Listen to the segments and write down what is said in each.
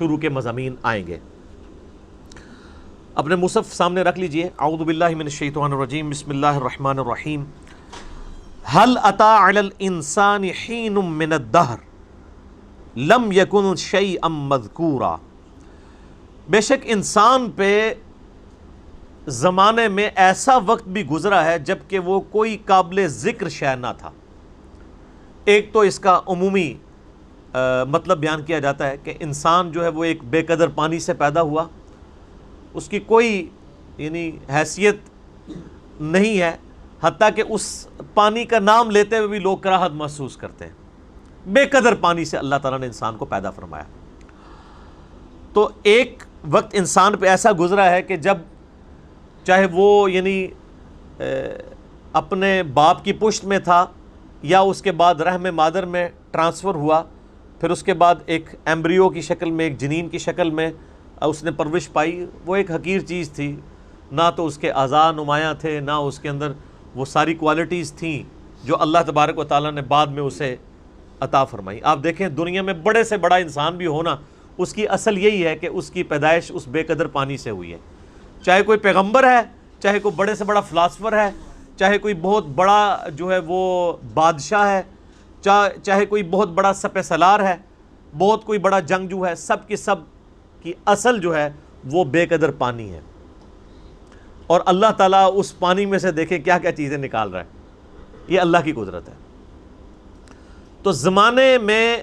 شروع کے مضامین آئیں گے۔ اپنے مصحف سامنے رکھ لیجئے۔ اعوذ باللہ من الشیطان الرجیم، بسم اللہ الرحمن الرحیم۔ هل اتى على الانسان حين من الدهر لم يكن شيئا مذکورا۔ بے شک انسان پہ زمانے میں ایسا وقت بھی گزرا ہے جبکہ وہ کوئی قابل ذکر شے نہ تھا۔ ایک تو اس کا عمومی مطلب بیان کیا جاتا ہے کہ انسان جو ہے وہ ایک بے قدر پانی سے پیدا ہوا، اس کی کوئی حیثیت نہیں ہے، حتیٰ کہ اس پانی کا نام لیتے ہوئے بھی لوگ کراہت محسوس کرتے ہیں۔ بے قدر پانی سے اللہ تعالیٰ نے انسان کو پیدا فرمایا۔ تو ایک وقت انسان پہ ایسا گزرا ہے کہ جب چاہے وہ اپنے باپ کی پشت میں تھا یا اس کے بعد رحم مادر میں ٹرانسفر ہوا، پھر اس کے بعد ایک ایمبریو کی شکل میں، ایک جنین کی شکل میں اس نے پرورش پائی۔ وہ ایک حقیر چیز تھی، نہ تو اس کے اعضاء نمایاں تھے، نہ اس کے اندر وہ ساری کوالٹیز تھیں جو اللہ تبارک و تعالیٰ نے بعد میں اسے عطا فرمائی۔ آپ دیکھیں دنیا میں بڑے سے بڑا انسان بھی ہونا، اس کی اصل یہی ہے کہ اس کی پیدائش اس بے قدر پانی سے ہوئی ہے۔ چاہے کوئی پیغمبر ہے، چاہے کوئی بڑے سے بڑا فلاسفر ہے، چاہے کوئی بہت بڑا جو ہے وہ بادشاہ ہے، چاہے کوئی بہت بڑا سپہ سالار ہے، بہت کوئی بڑا جنگجو ہے، سب کی اصل جو ہے وہ بے قدر پانی ہے۔ اور اللہ تعالیٰ اس پانی میں سے دیکھیں کیا کیا چیزیں نکال رہا ہے، یہ اللہ کی قدرت ہے۔ تو زمانے میں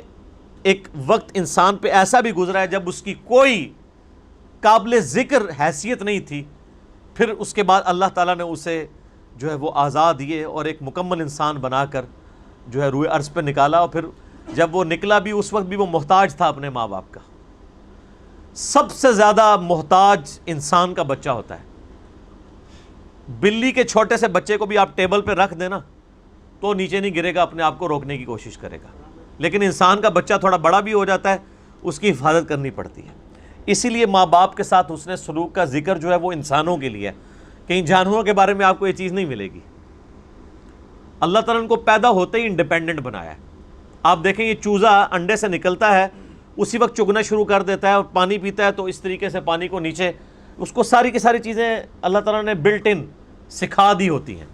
ایک وقت انسان پہ ایسا بھی گزرا ہے جب اس کی کوئی قابل ذکر حیثیت نہیں تھی، پھر اس کے بعد اللہ تعالیٰ نے اسے جو ہے وہ اعضاء دیے اور ایک مکمل انسان بنا کر جو ہے روئے ارض پہ نکالا۔ اور پھر جب وہ نکلا بھی اس وقت بھی وہ محتاج تھا اپنے ماں باپ کا۔ سب سے زیادہ محتاج انسان کا بچہ ہوتا ہے۔ بلی کے چھوٹے سے بچے کو بھی آپ ٹیبل پہ رکھ دینا تو نیچے نہیں گرے گا، اپنے آپ کو روکنے کی کوشش کرے گا، لیکن انسان کا بچہ تھوڑا بڑا بھی ہو جاتا ہے، اس کی حفاظت کرنی پڑتی ہے۔ اسی لیے ماں باپ کے ساتھ حسن سلوک کا ذکر جو ہے وہ انسانوں کے لیے ہے، کہیں جانوروں کے بارے میں آپ کو یہ چیز نہیں ملے گی۔ اللہ تعالیٰ نے ان کو پیدا ہوتے ہی انڈیپینڈنٹ بنایا ہے۔ آپ دیکھیں یہ چوزا انڈے سے نکلتا ہے، اسی وقت چگنا شروع کر دیتا ہے اور پانی پیتا ہے، تو اس طریقے سے پانی کو نیچے اس کو ساری کی ساری چیزیں اللہ تعالیٰ نے بلٹ ان سکھا دی ہوتی ہیں۔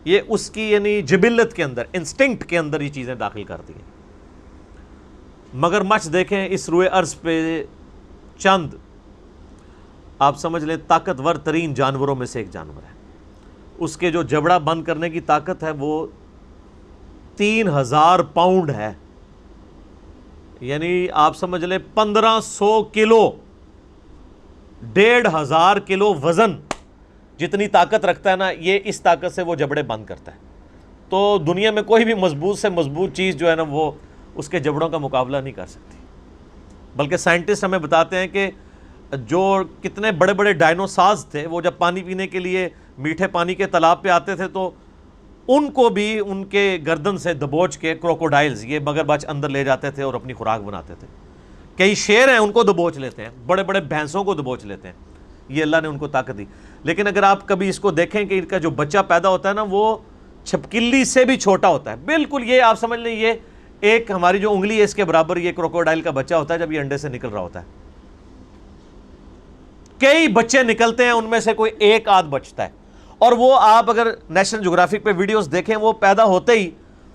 یہ اس کی جبلت کے اندر، انسٹنکٹ کے اندر یہ چیزیں داخل کرتی ہیں۔ مگر مچھ دیکھیں اس روئے ارض پہ چند آپ سمجھ لیں طاقتور ترین جانوروں میں سے ایک جانور ہے۔ اس کے جو جبڑا بند کرنے کی طاقت ہے وہ 3000 پاؤنڈ ہے، آپ سمجھ لیں 1500 کلو، 1500 کلو وزن جتنی طاقت رکھتا ہے نا، یہ اس طاقت سے وہ جبڑے بند کرتا ہے۔ تو دنیا میں کوئی بھی مضبوط سے مضبوط چیز جو ہے نا وہ اس کے جبڑوں کا مقابلہ نہیں کر سکتی۔ بلکہ سائنٹسٹ ہمیں بتاتے ہیں کہ جو کتنے بڑے بڑے ڈائنوسارز تھے، وہ جب پانی پینے کے لیے میٹھے پانی کے تالاب پہ آتے تھے تو ان کو بھی ان کے گردن سے دبوچ کے کروکوڈائلز، یہ مگرمچھ اندر لے جاتے تھے اور اپنی خوراک بناتے تھے۔ کئی شیر ہیں ان کو دبوچ لیتے ہیں، بڑے بڑے بھینسوں کو دبوچ لیتے ہیں، یہ اللہ نے ان کو طاقت دی۔ لیکن اگر آپ کبھی اس کو دیکھیں کہ ان کا جو بچہ پیدا ہوتا ہے نا وہ چھپکلی سے بھی چھوٹا ہوتا ہے، بالکل یہ آپ سمجھ لیں یہ ایک ہماری جو انگلی ہے اس کے برابر یہ کروکوڈائل کا بچہ ہوتا ہے جب یہ انڈے سے نکل رہا ہوتا ہے۔ کئی بچے نکلتے ہیں، ان میں سے کوئی ایک آدھ بچتا ہے، اور وہ آپ اگر نیشنل جغرافک پہ ویڈیوز دیکھیں وہ پیدا ہوتے ہی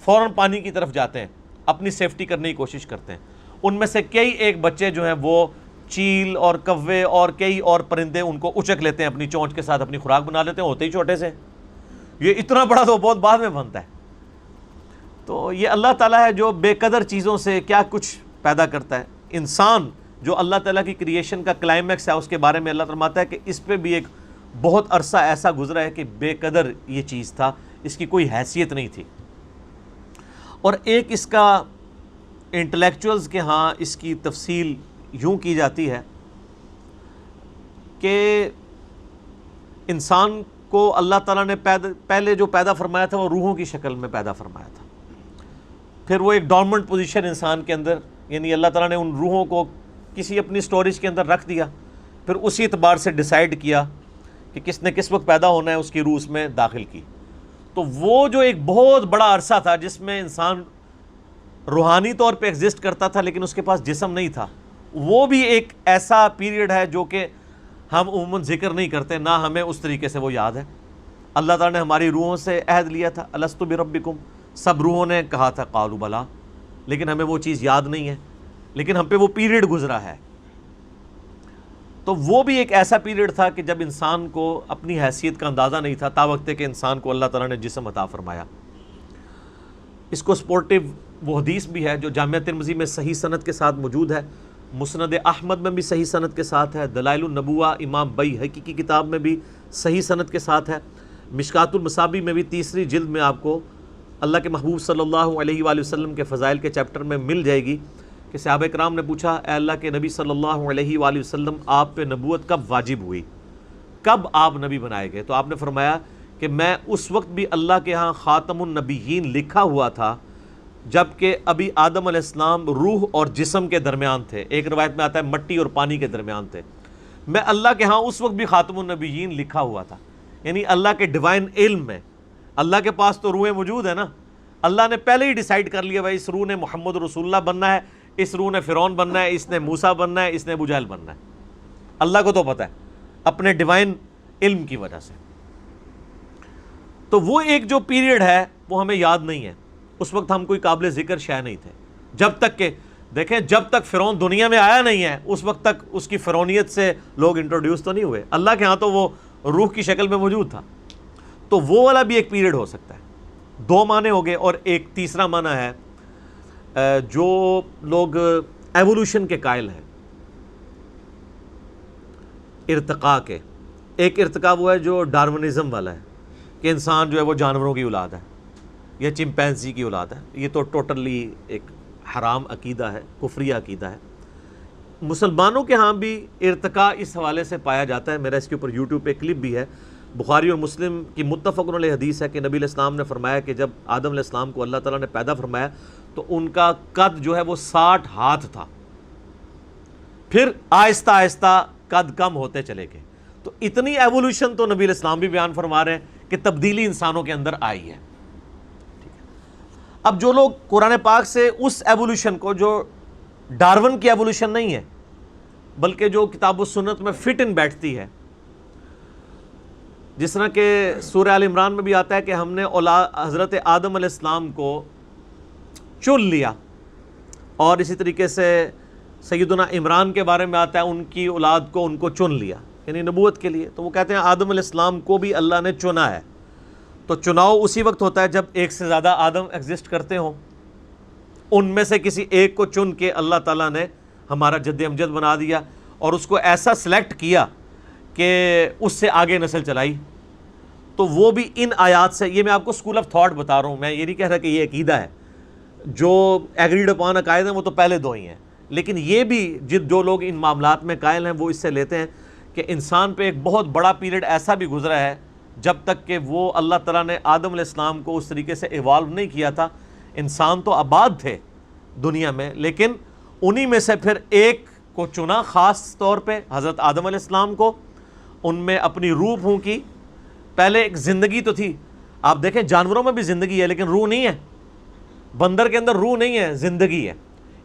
فوراً پانی کی طرف جاتے ہیں، اپنی سیفٹی کرنے کی کوشش کرتے ہیں۔ ان میں سے کئی ایک بچے جو ہیں وہ چیل اور کوے اور کئی اور پرندے ان کو اچک لیتے ہیں، اپنی چونچ کے ساتھ اپنی خوراک بنا لیتے ہیں، ہوتے ہی چھوٹے سے۔ یہ اتنا بڑا تو بہت بعد میں بنتا ہے۔ تو یہ اللہ تعالیٰ ہے جو بے قدر چیزوں سے کیا کچھ پیدا کرتا ہے۔ انسان جو اللہ تعالیٰ کی کریشن کا کلائمیکس ہے، اس کے بارے میں اللہ فرماتا ہے کہ اس پہ بھی ایک بہت عرصہ ایسا گزرا ہے کہ بے قدر یہ چیز تھا، اس کی کوئی حیثیت نہیں تھی۔ اور ایک اس کا انٹلیکچوئلز کے ہاں اس کی تفصیل یوں کی جاتی ہے کہ انسان کو اللہ تعالیٰ نے پہلے جو پیدا فرمایا تھا وہ روحوں کی شکل میں پیدا فرمایا تھا۔ پھر وہ ایک ڈورمنٹ پوزیشن انسان کے اندر، اللہ تعالیٰ نے ان روحوں کو کسی اپنی سٹوریج کے اندر رکھ دیا، پھر اسی اعتبار سے ڈیسائیڈ کیا کہ کس نے کس وقت پیدا ہونا ہے، اس کی روح اس میں داخل کی۔ تو وہ جو ایک بہت بڑا عرصہ تھا جس میں انسان روحانی طور پہ ایگزسٹ کرتا تھا لیکن اس کے پاس جسم نہیں تھا، وہ بھی ایک ایسا پیریڈ ہے جو کہ ہم عموماً ذکر نہیں کرتے، نہ ہمیں اس طریقے سے وہ یاد ہے۔ اللہ تعالیٰ نے ہماری روحوں سے عہد لیا تھا، الست بربکم، سب روحوں نے کہا تھا قالوا بلا، لیکن ہمیں وہ چیز یاد نہیں ہے، لیکن ہم پہ وہ پیریڈ گزرا ہے۔ تو وہ بھی ایک ایسا پیریڈ تھا کہ جب انسان کو اپنی حیثیت کا اندازہ نہیں تھا، تا وقت کہ انسان کو اللہ تعالیٰ نے جسم عطا فرمایا۔ اس کو سپورٹیو وہ حدیث بھی ہے جو جامعہ ترمذی میں صحیح سند کے ساتھ موجود ہے، مسند احمد میں بھی صحیح سند کے ساتھ ہے، دلائل النبوہ امام بیہقی کی کتاب میں بھی صحیح سند کے ساتھ ہے، مشکات المصابیح میں بھی تیسری جلد میں آپ کو اللہ کے محبوب صلی اللہ علیہ وآلہ وسلم کے فضائل کے چیپٹر میں مل جائے گی کہ صحابہ کرام نے پوچھا، اے اللہ کے نبی صلی اللہ علیہ وآلہ وسلم، آپ پہ نبوت کب واجب ہوئی، کب آپ نبی بنائے گئے؟ تو آپ نے فرمایا کہ میں اس وقت بھی اللہ کے ہاں خاتم النبیین لکھا ہوا تھا جبکہ ابھی آدم علیہ السلام روح اور جسم کے درمیان تھے، ایک روایت میں آتا ہے مٹی اور پانی کے درمیان تھے، میں اللہ کے ہاں اس وقت بھی خاتم النبیین لکھا ہوا تھا۔ یعنی اللہ کے ڈیوائن علم میں، اللہ کے پاس تو روحیں موجود ہیں نا، اللہ نے پہلے ہی ڈیسائیڈ کر لیا بھائی اس روح نے محمد رسول اللہ بننا ہے، اس روح نے فرعون بننا ہے، اس نے موسیٰ بننا ہے، اس نے ابو جہل بننا ہے۔ اللہ کو تو پتہ ہے اپنے ڈیوائن علم کی وجہ سے۔ تو وہ ایک جو پیریڈ ہے وہ ہمیں یاد نہیں ہے، اس وقت ہم کوئی قابل ذکر شے نہیں تھے، جب تک کہ دیکھیں جب تک فرعون دنیا میں آیا نہیں ہے اس وقت تک اس کی فرعونیت سے لوگ انٹروڈیوس تو نہیں ہوئے، اللہ کے ہاں تو وہ روح کی شکل میں موجود تھا۔ تو وہ والا بھی ایک پیریڈ ہو سکتا ہے۔ دو معنی ہو گئے، اور ایک تیسرا معنی ہے جو لوگ ایوولوشن کے قائل ہیں، ارتقاء کے۔ ایک ارتقاء وہ ہے جو ڈارونزم والا ہے کہ انسان جو ہے وہ جانوروں کی اولاد ہے یا چمپینزی کی اولاد ہے، یہ تو ٹوٹلی ایک حرام عقیدہ ہے، کفری عقیدہ ہے۔ مسلمانوں کے ہاں بھی ارتقاء اس حوالے سے پایا جاتا ہے، میرا اس کے اوپر یوٹیوب پہ کلپ بھی ہے، بخاری اور مسلم کی متفق علیہ حدیث ہے کہ نبی علیہ السلام نے فرمایا کہ جب آدم علیہ السلام کو اللہ تعالیٰ نے پیدا فرمایا تو ان کا قد جو ہے وہ 60 ہاتھ تھا، پھر آہستہ آہستہ قد کم ہوتے چلے گئے۔ تو اتنی ایوولوشن تو نبی علیہ السلام بھی بیان فرما رہے ہیں کہ تبدیلی انسانوں کے اندر آئی ہے۔ اب جو لوگ قرآن پاک سے اس ایوولوشن کو، جو ڈارون کی ایوولوشن نہیں ہے بلکہ جو کتاب و سنت میں فٹ ان بیٹھتی ہے، جس طرح کہ سورہ آل عمران میں بھی آتا ہے کہ ہم نے حضرت آدم علیہ السلام کو چن لیا، اور اسی طریقے سے سیدنا عمران کے بارے میں آتا ہے ان کی اولاد کو ان کو چن لیا، یعنی نبوت کے لیے۔ تو وہ کہتے ہیں آدم علیہ السلام کو بھی اللہ نے چنا ہے۔ تو چناؤ اسی وقت ہوتا ہے جب ایک سے زیادہ آدم ایگزسٹ کرتے ہوں، ان میں سے کسی ایک کو چن کے اللہ تعالیٰ نے ہمارا جد امجد بنا دیا اور اس کو ایسا سلیکٹ کیا کہ اس سے آگے نسل چلائی۔ تو وہ بھی ان آیات سے، یہ میں آپ کو اسکول آف تھاٹ بتا رہا ہوں، میں یہ نہیں کہہ رہا کہ یہ عقیدہ ہے، جو ایگریڈ اپان عقائد ہیں وہ تو پہلے دو ہی ہیں، لیکن یہ بھی جو لوگ ان معاملات میں قائل ہیں وہ اس سے لیتے ہیں کہ انسان پہ ایک بہت بڑا پیریڈ ایسا بھی گزرا ہے جب تک کہ وہ اللہ تعالیٰ نے آدم علیہ السلام کو اس طریقے سے ایوالو نہیں کیا تھا۔ انسان تو آباد تھے دنیا میں، لیکن انہی میں سے پھر ایک کو چنا خاص طور پہ، حضرت آدم علیہ السلام کو، ان میں اپنی روح پھونکی۔ پہلے ایک زندگی تو تھی، آپ دیکھیں جانوروں میں بھی زندگی ہے لیکن روح نہیں ہے، بندر کے اندر روح نہیں ہے، زندگی ہے۔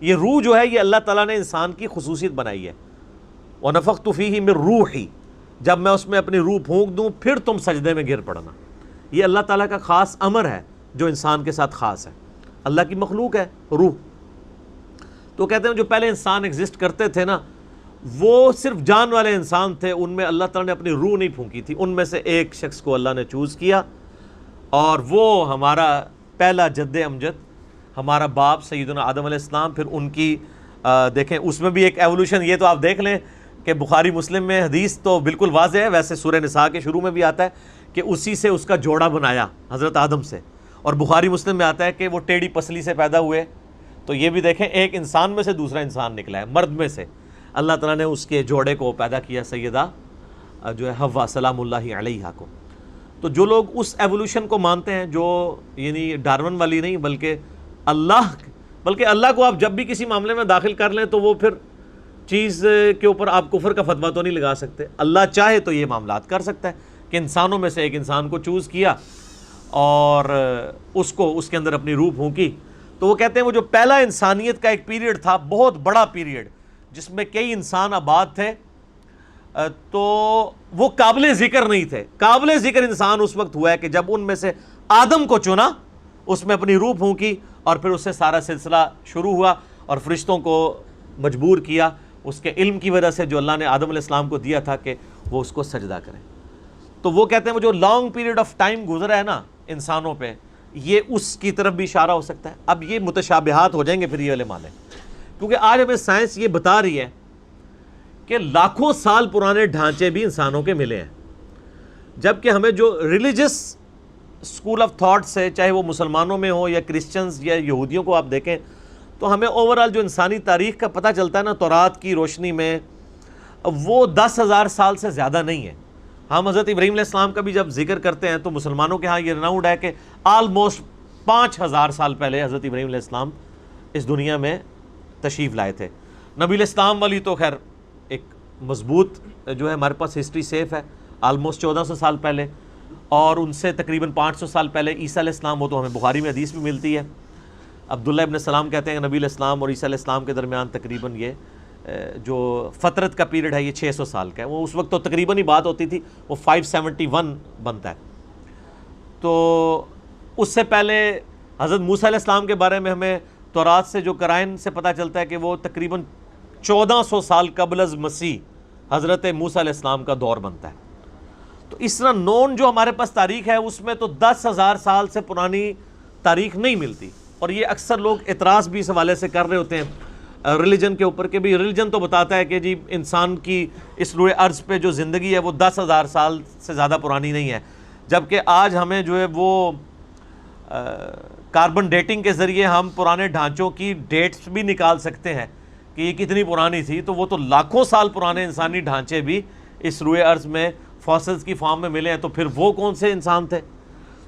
یہ روح جو ہے یہ اللہ تعالیٰ نے انسان کی خصوصیت بنائی ہے، وَنَفَخْتُ فِيهِ مِن رُوحِي، جب میں اس میں اپنی روح پھونک دوں پھر تم سجدے میں گر پڑنا۔ یہ اللہ تعالیٰ کا خاص امر ہے جو انسان کے ساتھ خاص ہے، اللہ کی مخلوق ہے روح۔ تو کہتے ہیں جو پہلے انسان ایگزسٹ کرتے تھے نا، وہ صرف جان والے انسان تھے، ان میں اللہ تعالیٰ نے اپنی روح نہیں پھونکی تھی، ان میں سے ایک شخص کو اللہ نے چوز کیا، اور وہ ہمارا پہلا جد امجد، ہمارا باپ سیدنا آدم علیہ السلام۔ پھر ان کی دیکھیں اس میں بھی ایک ایوولوشن، یہ تو آپ دیکھ لیں کہ بخاری مسلم میں حدیث تو بالکل واضح ہے، ویسے سورہ نساء کے شروع میں بھی آتا ہے کہ اسی سے اس کا جوڑا بنایا حضرت آدم سے، اور بخاری مسلم میں آتا ہے کہ وہ ٹیڑھی پسلی سے پیدا ہوئے۔ تو یہ بھی دیکھیں ایک انسان میں سے دوسرا انسان نکلا ہے، مرد میں سے اللہ تعالیٰ نے اس کے جوڑے کو پیدا کیا، سیدہ جو ہے حوا سلام اللہ علیہا کو۔ تو جو لوگ اس ایوولوشن کو مانتے ہیں، جو یعنی ڈارون والی نہیں بلکہ اللہ کو آپ جب بھی کسی معاملے میں داخل کر لیں تو وہ پھر چیز کے اوپر آپ کفر کا فتویٰ تو نہیں لگا سکتے۔ اللہ چاہے تو یہ معاملات کر سکتا ہے کہ انسانوں میں سے ایک انسان کو چوز کیا اور اس کو اس کے اندر اپنی روح پھونکی۔ تو وہ کہتے ہیں وہ جو پہلا انسانیت کا ایک پیریڈ تھا، بہت بڑا پیریڈ، جس میں کئی انسان آباد تھے، تو وہ قابل ذکر نہیں تھے۔ قابل ذکر انسان اس وقت ہوا ہے کہ جب ان میں سے آدم کو چنا، اس میں اپنی روح پھونکی، اور پھر اس سے سارا سلسلہ شروع ہوا، اور فرشتوں کو مجبور کیا اس کے علم کی وجہ سے جو اللہ نے آدم علیہ السلام کو دیا تھا کہ وہ اس کو سجدہ کریں۔ تو وہ کہتے ہیں وہ جو لانگ پیریڈ آف ٹائم گزرا ہے نا انسانوں پہ، یہ اس کی طرف بھی اشارہ ہو سکتا ہے۔ اب یہ متشابہات ہو جائیں گے پھر یہ والے معنی، کیونکہ آج ہمیں سائنس یہ بتا رہی ہے کہ لاکھوں سال پرانے ڈھانچے بھی انسانوں کے ملے ہیں، جبکہ ہمیں جو ریلیجس اسکول آف تھاٹ سے، چاہے وہ مسلمانوں میں ہو یا کرسچنز یا یہودیوں کو آپ دیکھیں، تو ہمیں اوورآل جو انسانی تاریخ کا پتہ چلتا ہے نا تورات کی روشنی میں، وہ 10,000 سال سے زیادہ نہیں ہے۔ ہم حضرت ابراہیم علیہ السلام کا بھی جب ذکر کرتے ہیں تو مسلمانوں کے ہاں یہ رناؤنڈ ہے کہ آلموسٹ 5,000 سال پہلے حضرت ابراہیم علیہ السلام اس دنیا میں تشریف لائے تھے۔ نبی علیہ السلام والی تو خیر ایک مضبوط جو ہے ہمارے پاس ہسٹری سیف ہے، آلموسٹ 1400 سال پہلے، اور ان سے تقریباً 500 سال پہلے عیسیٰ علیہ السلام، وہ تو ہمیں بخاری میں حدیث بھی ملتی ہے۔ عبداللہ ابن سلام کہتے ہیں کہ نبی علیہ السلام اور عیسیٰ علیہ السلام کے درمیان تقریباً یہ جو فترت کا پیریڈ ہے یہ 600 سال کا ہے۔ وہ اس وقت تو تقریباً ہی بات ہوتی تھی، وہ 571 بنتا ہے۔ تو اس سے پہلے حضرت موسیٰ علیہ السلام کے بارے میں ہمیں تورات سے جو قرائن سے پتہ چلتا ہے کہ وہ تقریباً 1400 سال قبل از مسیح حضرت موسیٰ علیہ السلام کا دور بنتا ہے۔ تو اس طرح نون جو ہمارے پاس تاریخ ہے اس میں تو 10,000 سال سے پرانی تاریخ نہیں ملتی، اور یہ اکثر لوگ اعتراض بھی اس حوالے سے کر رہے ہوتے ہیں ریلیجن کے اوپر کہ بھی ریلیجن تو بتاتا ہے کہ جی انسان کی اس روئے ارض پہ جو زندگی ہے وہ 10,000 سال سے زیادہ پرانی نہیں ہے، جبکہ آج ہمیں جو ہے وہ کاربن ڈیٹنگ کے ذریعے ہم پرانے ڈھانچوں کی ڈیٹس بھی نکال سکتے ہیں کہ یہ کتنی پرانی تھی۔ تو وہ تو لاکھوں سال پرانے انسانی ڈھانچے بھی اس روئے ارض میں فاسلز کی فارم میں ملے ہیں، تو پھر وہ کون سے انسان تھے؟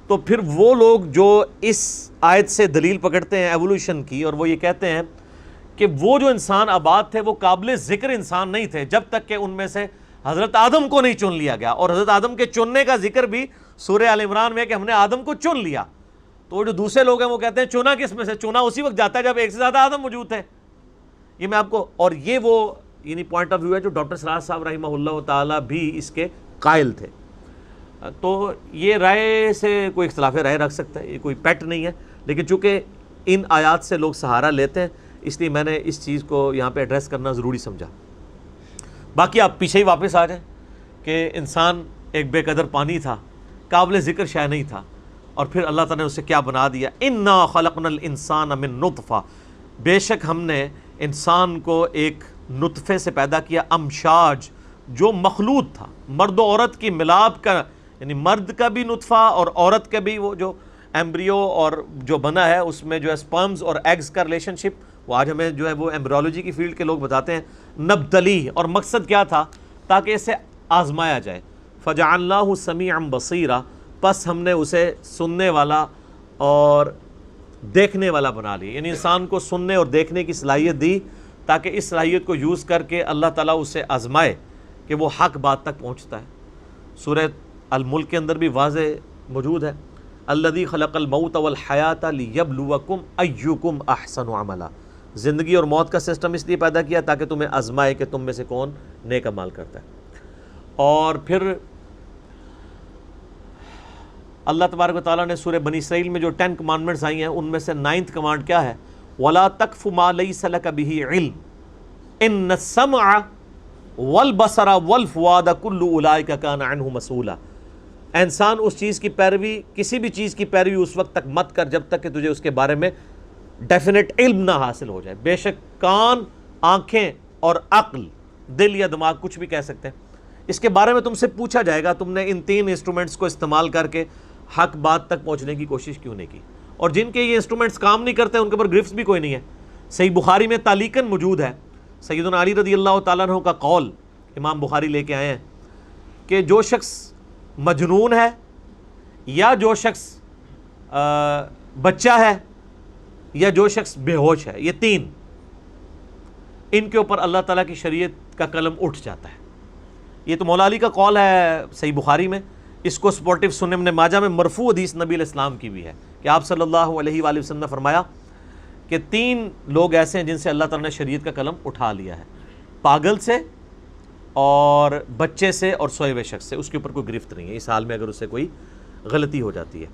تو پھر وہ لوگ جو اس آیت سے دلیل پکڑتے ہیں ایوولوشن کی، اور وہ یہ کہتے ہیں کہ وہ جو انسان آباد تھے وہ قابل ذکر انسان نہیں تھے جب تک کہ ان میں سے حضرت آدم کو نہیں چن لیا گیا، اور حضرت آدم کے چننے کا ذکر بھی سورہ آل عمران میں کہ ہم نے آدم کو چن لیا۔ تو وہ جو دوسرے لوگ ہیں وہ کہتے ہیں چنا کس میں سے؟ چنا اسی وقت جاتا ہے جب ایک سے زیادہ آدم موجود تھے۔ یہ میں آپ کو، اور یہ وہ یعنی پوائنٹ آف ویو ہے جو ڈاکٹر سراج صاحب رحمہ اللہ تعالیٰ بھی اس کے قائل تھے۔ تو یہ رائے سے کوئی اختلاف رائے رکھ سکتا ہے، یہ کوئی پیٹ نہیں ہے، لیکن چونکہ ان آیات سے لوگ سہارا لیتے ہیں اس لیے میں نے اس چیز کو یہاں پہ ایڈریس کرنا ضروری سمجھا۔ باقی آپ پیچھے ہی واپس آ جائیں کہ انسان ایک بے قدر پانی تھا، قابل ذکر شے نہیں تھا، اور پھر اللہ تعالیٰ نے اسے کیا بنا دیا، اِنَّا خَلَقْنَا الْإِنسَانَ مِن نُطْفَةٍ، بے شک ہم نے انسان کو ایک نطفے سے پیدا کیا، امشاج جو مخلوط تھا، مرد و عورت کی ملاپ کا، یعنی مرد کا بھی نطفہ اور عورت کا بھی وہ جو ایمبریو اور جو بنا ہے اس میں جو ہے سپرمز اور ایگز کا ریلیشن شپ، وہ آج ہمیں جو ہے وہ ایمبریولوجی کی فیلڈ کے لوگ بتاتے ہیں، نبتلی، اور مقصد کیا تھا؟ تاکہ اسے آزمایا جائے۔ فَجَعَلْنَاهُ سَمِيعًا بَصِيرًا، پس ہم نے اسے سننے والا اور دیکھنے والا بنا لیا، یعنی انسان کو سننے اور دیکھنے کی صلاحیت دی تاکہ اس صلاحیت کو یوز کر کے اللہ تعالیٰ اسے آزمائے کہ وہ حق بات تک پہنچتا ہے۔ سورہ الملک کے اندر بھی واضح موجود ہے، الذی خلق الموت والحیات لیبلوکم ایکم احسن عملا، زندگی اور موت کا سسٹم اس لیے پیدا کیا تاکہ تمہیں آزمائے کہ تم میں سے کون نیک اعمال کرتا ہے۔ اور پھر اللہ تبارک و تعالیٰ نے سورہ بنی اسرائیل میں جو 10 کمانڈمنٹس آئی ہیں ان میں سے 9th کمانڈ کیا ہے؟ وَلَا تَقْفُ مَا لَيْسَ لَكَ بِهِ عِلْمٌ إِنَّ السَّمْعَ وَالْبَصَرَ وَالْفُؤَادَ كُلُّ أُولَٰئِكَ كَانَ عَنْهُ مَسْئُولًا، انسان اس چیز کی پیروی، کسی بھی چیز کی پیروی اس وقت تک مت کر جب تک کہ تجھے اس کے بارے میں ڈیفینیٹ علم نہ حاصل ہو جائے۔ بے شک کان، آنکھیں اور عقل، دل یا دماغ کچھ بھی کہہ سکتے ہیں، اس کے بارے میں تم سے پوچھا جائے گا تم نے ان 3 انسٹرومنٹس کو استعمال کر کے حق بات تک پہنچنے کی کوشش کیوں نہیں کی، اور جن کے یہ انسٹرومنٹس کام نہیں کرتے ان کے اوپر گرفٹس بھی کوئی نہیں ہے۔ صحیح بخاری میں تعلیقاً موجود ہے، سیدنا علی رضی اللہ تعالیٰ عنہ کا قول امام بخاری لے کے آئے ہیں کہ جو شخص مجنون ہے یا جو شخص بچہ ہے یا جو شخص بے ہوش ہے، یہ 3 ان کے اوپر اللہ تعالیٰ کی شریعت کا قلم اٹھ جاتا ہے۔ یہ تو مولا علی کا قول ہے صحیح بخاری میں، اس کو سپورٹیو سنن ابن ماجہ میں مرفوع حدیث نبی علیہ السلام کی بھی ہے کہ آپ صلی اللہ علیہ وسلم نے فرمایا کہ 3 لوگ ایسے ہیں جن سے اللہ تعالیٰ نے شریعت کا قلم اٹھا لیا ہے۔ پاگل سے اور بچے سے اور سوئے ہوئے شخص سے اس کے اوپر کوئی گرفت نہیں ہے اس حال میں اگر اسے کوئی غلطی ہو جاتی ہے۔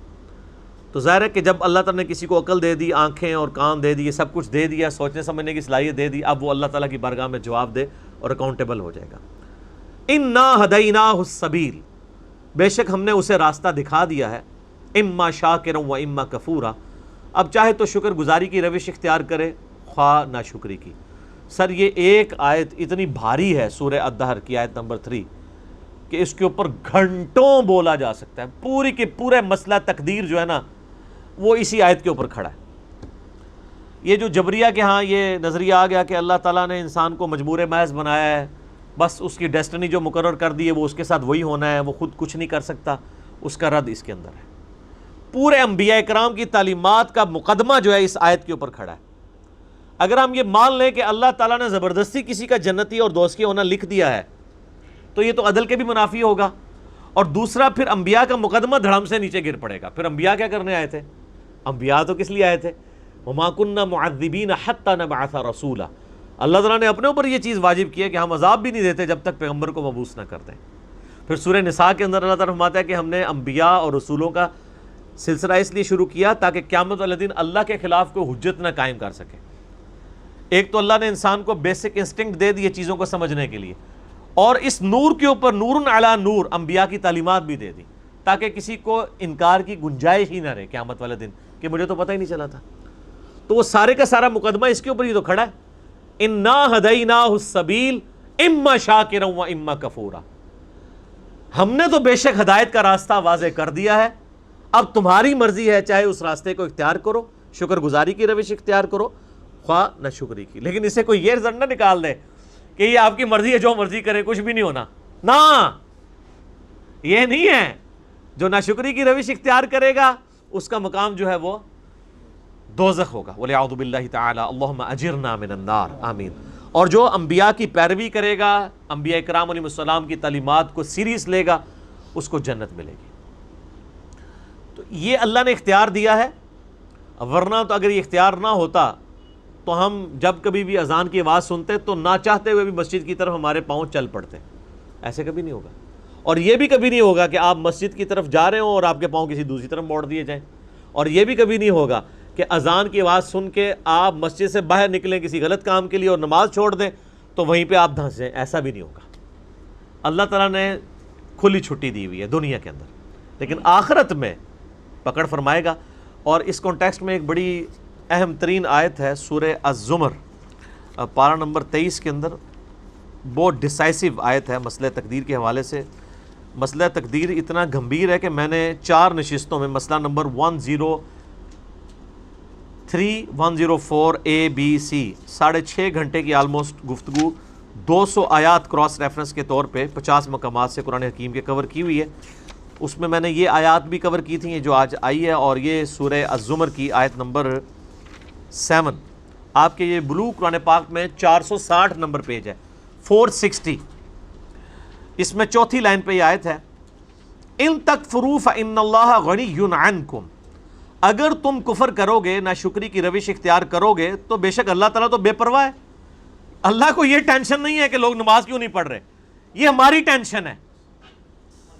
تو ظاہر ہے کہ جب اللہ تعالیٰ نے کسی کو عقل دے دی، آنکھیں اور کان دے دیے، سب کچھ دے دیا، سوچنے سمجھنے کی صلاحیت دے دی، اب وہ اللہ تعالیٰ کی بارگاہ میں جواب دے اور اکاؤنٹیبل ہو جائے گا۔ اِنَّا هَدَيْنَاهُ السَّبِيلَ، بے شک ہم نے اسے راستہ دکھا دیا ہے، اما شاکرا و اما کفورا، اب چاہے تو شکر گزاری کی روش اختیار کرے، خواہ ناشکری کی۔ سر یہ ایک آیت اتنی بھاری ہے سورہ الدہر کی آیت نمبر 3 کہ اس کے اوپر گھنٹوں بولا جا سکتا ہے، پوری کے پورے مسئلہ تقدیر جو ہے نا وہ اسی آیت کے اوپر کھڑا ہے۔ یہ جو جبریہ کے ہاں یہ نظریہ آ گیا کہ اللہ تعالیٰ نے انسان کو مجبور محض بنایا ہے، بس اس کی ڈیسٹنی جو مقرر کر دی ہے وہ اس کے ساتھ وہی ہونا ہے، وہ خود کچھ نہیں کر سکتا، اس کا رد اس کے اندر ہے۔ پورے انبیاء کرام کی تعلیمات کا مقدمہ جو ہے اس آیت کے اوپر کھڑا ہے۔ اگر ہم یہ مان لیں کہ اللہ تعالیٰ نے زبردستی کسی کا جنتی اور دوزخی ہونا لکھ دیا ہے تو یہ تو عدل کے بھی منافی ہوگا، اور دوسرا پھر انبیاء کا مقدمہ دھڑم سے نیچے گر پڑے گا۔ پھر انبیاء کیا کرنے آئے تھے؟ انبیاء تو کس لیے آئے تھے؟ وَمَا كُنَّا مُعَذِّبِينَ حَتَّى نَبْعَثَ رَسُولًا، اللہ تعالیٰ نے اپنے اوپر یہ چیز واجب کی ہے کہ ہم عذاب بھی نہیں دیتے جب تک پیغمبر کو مبعوث نہ کر دیں۔ پھر سورہ نساء کے اندر اللہ تعالیٰ فرماتا ہے کہ ہم نے انبیاء اور رسولوں کا سلسلہ اس لیے شروع کیا تاکہ قیامت والے دن اللہ کے خلاف کوئی حجت نہ قائم کر سکے۔ ایک تو اللہ نے انسان کو بیسک انسٹنکٹ دے دی چیزوں کو سمجھنے کے لیے، اور اس نور کے اوپر نور علی نور انبیاء کی تعلیمات بھی دے دی تاکہ کسی کو انکار کی گنجائش ہی نہ رہے قیامت والے دن کہ مجھے تو پتہ ہی نہیں چلا تھا۔ تو وہ سارے کا سارا مقدمہ اس کے اوپر ہی تو کھڑا ہے، اِنَّا هَدَيْنَاهُ السَّبِيلَ اِمَّا شَاكِرًا وَإِمَّا كَفُورًا، ہم نے تو بے شک ہدایت کا راستہ واضح کر دیا ہے، اب تمہاری مرضی ہے، چاہے اس راستے کو اختیار کرو، شکر گزاری کی روش اختیار کرو، خواہ نہ شکری کی۔ لیکن اسے کوئی یہ رزلٹ نہ نکال دے کہ یہ آپ کی مرضی ہے، جو مرضی کرے کچھ بھی نہیں ہونا، نہ، یہ نہیں ہے۔ جو ناشکری کی روش اختیار کرے گا اس کا مقام جو ہے وہ دوزخ ہوگا، وَلِعَوْذُ بِاللَّهِ تَعَالَى اللہم اجرنا من النار، آمین۔ اور جو انبیاء کی پیروی کرے گا، انبیاء کرام علیہ السلام کی تعلیمات کو سیریس لے گا، اس کو جنت ملے گی۔ تو یہ اللہ نے اختیار دیا ہے، ورنہ تو اگر یہ اختیار نہ ہوتا تو ہم جب کبھی بھی اذان کی آواز سنتے تو نہ چاہتے ہوئے بھی مسجد کی طرف ہمارے پاؤں چل پڑتے، ایسے کبھی نہیں ہوگا۔ اور یہ بھی کبھی نہیں ہوگا کہ آپ مسجد کی طرف جا رہے ہوں اور آپ کے پاؤں کسی دوسری طرف موڑ دیے جائیں، اور یہ بھی کبھی نہیں ہوگا کہ اذان کی آواز سن کے آپ مسجد سے باہر نکلیں کسی غلط کام کے لیے اور نماز چھوڑ دیں تو وہیں پہ آپ دھنسیں، ایسا بھی نہیں ہوگا۔ اللہ تعالیٰ نے کھلی چھٹی دی ہوئی ہے دنیا کے اندر، لیکن آخرت میں پکڑ فرمائے گا۔ اور اس کانٹیکسٹ میں ایک بڑی اہم ترین آیت ہے سورہ الزمر پارہ نمبر 23 کے اندر، بہت ڈیسائسو آیت ہے مسئلہ تقدیر کے حوالے سے۔ مسئلہ تقدیر اتنا گھمبیر ہے کہ میں نے 4 نشستوں میں مسئلہ نمبر 103 104 ABC 6.5 گھنٹے کی آلموسٹ گفتگو 200 آیات کراس ریفرنس کے طور پہ 50 مقامات سے قرآن حکیم کے کور کی ہوئی ہے۔ اس میں میں نے یہ آیات بھی کور کی تھیں جو آج آئی ہے، اور یہ سورہ الزمر کی آیت نمبر 7 آپ کے یہ بلو قرآن پاک میں 460 نمبر پیج ہے، 460۔ اس میں چوتھی لائن پہ یہ آیت ہے، ان تکفروا فإن اللہ غنی عنکم، اگر تم کفر کرو گے، ناشکری کی روش اختیار کرو گے تو بے شک اللہ تعالیٰ تو بے پرواہ ہے۔ اللہ کو یہ ٹینشن نہیں ہے کہ لوگ نماز کیوں نہیں پڑھ رہے، یہ ہماری ٹینشن ہے۔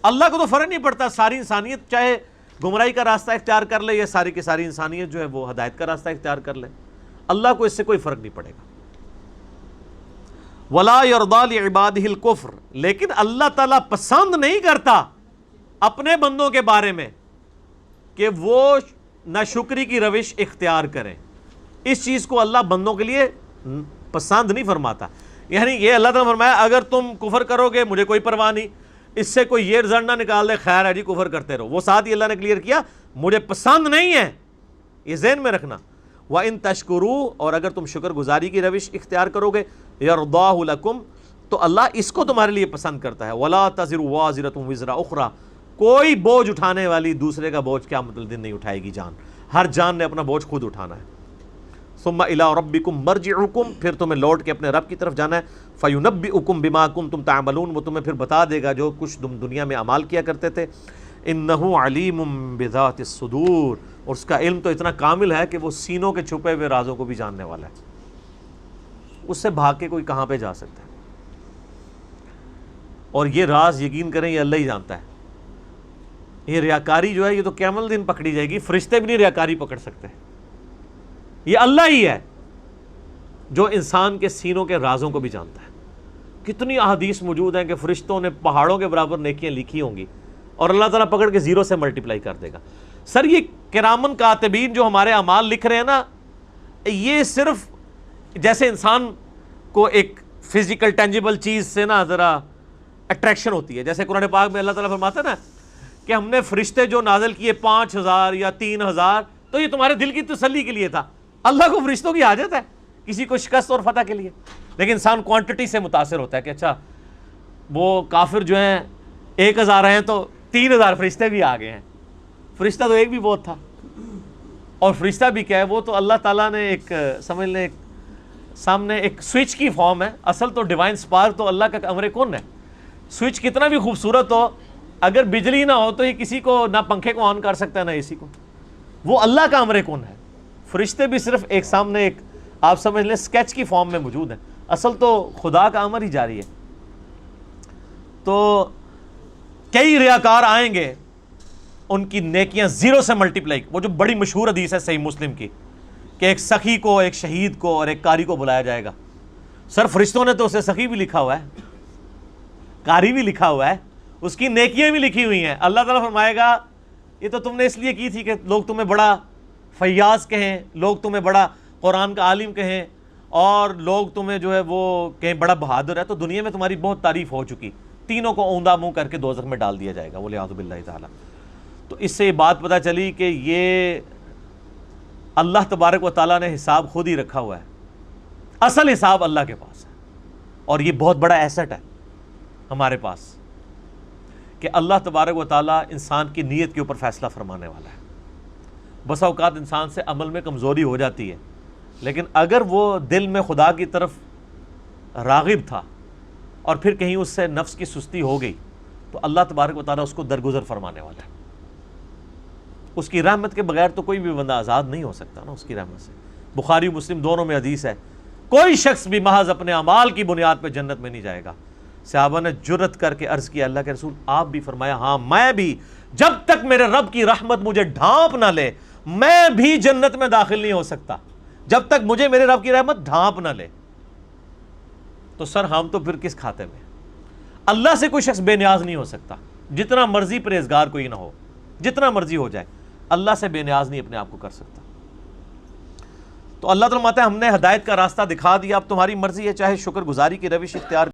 اللہ کو تو فرق نہیں پڑتا، ساری انسانیت چاہے گمراہی کا راستہ اختیار کر لے یا ساری کی ساری انسانیت جو ہے وہ ہدایت کا راستہ اختیار کر لے، اللہ کو اس سے کوئی فرق نہیں پڑے گا۔ وَلَا يَرْضَى لِعِبَادِهِ الْكُفْرِ، لیکن اللہ تعالیٰ پسند نہیں کرتا اپنے بندوں کے بارے میں کہ وہ ناشکری کی روش اختیار کریں۔ اس چیز کو اللہ بندوں کے لیے پسند نہیں فرماتا، یعنی یہ اللہ تعالیٰ فرمایا اگر تم کفر کرو گے مجھے کوئی پرواہ نہیں، اس سے کوئی یہ رزلٹ نہ نکال دے خیر ہے جی کفر کرتے رہو، وہ ساتھ ہی اللہ نے کلیئر کیا مجھے پسند نہیں ہے، یہ ذہن میں رکھنا۔ وَإِن تَشْكُرُوا، اور اگر تم شکر گزاری کی روش اختیار کرو گے، يَرْضَاهُ لَكُمْ، تو اللہ اس کو تمہارے لیے پسند کرتا ہے۔ وَلَا تَزِرُ وَازِرَةٌ وِزْرَ أُخْرَى، کوئی بوجھ اٹھانے والی دوسرے کا بوجھ قیامت الدین نہیں اٹھائے گی جان، ہر جان نے اپنا بوجھ خود اٹھانا ہے۔ ثُمَّ إِلَىٰ رَبِّكُمْ مَرْجِعُكُمْ، پھر تمہیں لوٹ کے اپنے رب کی طرف جانا ہے۔ فَيُنَبِّئُكُمْ بِمَا كُنتُمْ تَعْمَلُونَ، وہ تمہیں پھر بتا دے گا جو کچھ تم دنیا میں اعمال کیا کرتے تھے۔ إِنَّهُ عَلِيمٌ بِذَاتِ الصُّدُورِ، اور اس کا علم تو اتنا کامل ہے کہ وہ سینوں کے چھپے ہوئے رازوں کو بھی جاننے والا ہے، اس سے بھاگ کے کوئی کہاں پہ جا سکتا ہے۔ اور یہ راز یقین کریں یہ اللہ ہی جانتا ہے. یہ ریاکاری جو ہے یہ تو قیامت دن پکڑی جائے گی, فرشتے بھی نہیں ریاکاری پکڑ سکتے. یہ اللہ ہی ہے جو انسان کے سینوں کے رازوں کو بھی جانتا ہے. کتنی احادیث موجود ہیں کہ فرشتوں نے پہاڑوں کے برابر نیکیاں لکھی ہوں گی اور اللہ تعالیٰ پکڑ کے زیرو سے ملٹیپلائی کر دے گا. سر یہ کرامن کاتبین جو ہمارے اعمال لکھ رہے ہیں نا, یہ صرف جیسے انسان کو ایک فزیکل ٹینجیبل چیز سے نا ذرا اٹریکشن ہوتی ہے, جیسے قرآن پاک میں اللہ تعالیٰ فرماتا ہے نا کہ ہم نے فرشتے جو نازل کیے 5000 یا 3000 تو یہ تمہارے دل کی تسلی کے لیے تھا. اللہ کو فرشتوں کی حاجت ہے کسی کو شکست اور فتح کے لیے, لیکن انسان کوانٹٹی سے متاثر ہوتا ہے کہ اچھا وہ کافر جو ہیں 1000 ہیں تو 3000 فرشتے بھی آ گئے ہیں. فرشتہ تو ایک بھی بہت تھا. اور فرشتہ بھی کیا ہے, وہ تو اللہ تعالیٰ نے ایک سمجھ لیں سامنے ایک سوئچ کی فارم ہے. اصل تو ڈیوائن سپارک تو اللہ کا امر کن ہے. سوئچ کتنا بھی خوبصورت ہو, اگر بجلی نہ ہو تو یہ کسی کو نہ پنکھے کو آن کر سکتا ہے نہ اسی کو. وہ اللہ کا امر کن ہے. فرشتے بھی صرف ایک سامنے ایک آپ سمجھ لیں اسکیچ کی فارم میں موجود ہیں. اصل تو خدا کا امر ہی جاری ہے. تو کئی ریاکار آئیں گے, ان کی نیکیاں زیرو سے ملٹیپلائی. وہ جو بڑی مشہور حدیث ہے صحیح مسلم کی کہ ایک سخی کو, ایک شہید کو اور ایک قاری کو بلایا جائے گا. سر فرشتوں نے تو اسے سخی بھی لکھا ہوا ہے, قاری بھی لکھا ہوا ہے, اس کی نیکیاں بھی لکھی ہوئی ہیں. اللہ تعالیٰ فرمائے گا یہ تو تم نے اس لیے کی تھی کہ لوگ تمہیں بڑا فیاض کہیں, لوگ تمہیں بڑا قرآن کا عالم کہیں, اور لوگ تمہیں جو ہے وہ کہیں بڑا بہادر ہے. تو دنیا میں تمہاری بہت تعریف ہو چکی, تینوں کو اوندا منہ کر کے دوزخ میں ڈال دیا جائے گا والعیاذ باللہ تعالیٰ. تو اس سے یہ بات پتہ چلی کہ یہ اللہ تبارک و تعالیٰ نے حساب خود ہی رکھا ہوا ہے. اصل حساب اللہ کے پاس ہے, اور یہ بہت بڑا ایسٹ ہے ہمارے پاس کہ اللہ تبارک و تعالیٰ انسان کی نیت کے اوپر فیصلہ فرمانے والا ہے. بسا اوقات انسان سے عمل میں کمزوری ہو جاتی ہے, لیکن اگر وہ دل میں خدا کی طرف راغب تھا اور پھر کہیں اس سے نفس کی سستی ہو گئی تو اللہ تبارک و تعالیٰ اس کو درگزر فرمانے والا ہے. اس کی رحمت کے بغیر تو کوئی بھی بندہ آزاد نہیں ہو سکتا نا اس کی رحمت سے. بخاری مسلم دونوں میں حدیث ہے, کوئی شخص بھی محض اپنے اعمال کی بنیاد پہ جنت میں نہیں جائے گا. صحابہ نے جرت کر کے عرض کیا اللہ کے رسول آپ بھی؟ فرمایا ہاں میں بھی. جب تک میرے رب کی رحمت مجھے ڈھانپ نہ لے میں بھی جنت میں داخل نہیں ہو سکتا, جب تک مجھے میرے رب کی رحمت ڈھانپ نہ لے. تو سر ہم تو پھر کس کھاتے میں؟ اللہ سے کوئی شخص بے نیاز نہیں ہو سکتا, جتنا مرضی پرہیزگار کوئی نہ ہو, جتنا مرضی ہو جائے, اللہ سے بے نیاز نہیں اپنے آپ کو کر سکتا. تو اللہ تعالیٰ فرماتا ہے ہم نے ہدایت کا راستہ دکھا دیا, اب تمہاری مرضی ہے چاہے شکر گزاری کی روش اختیار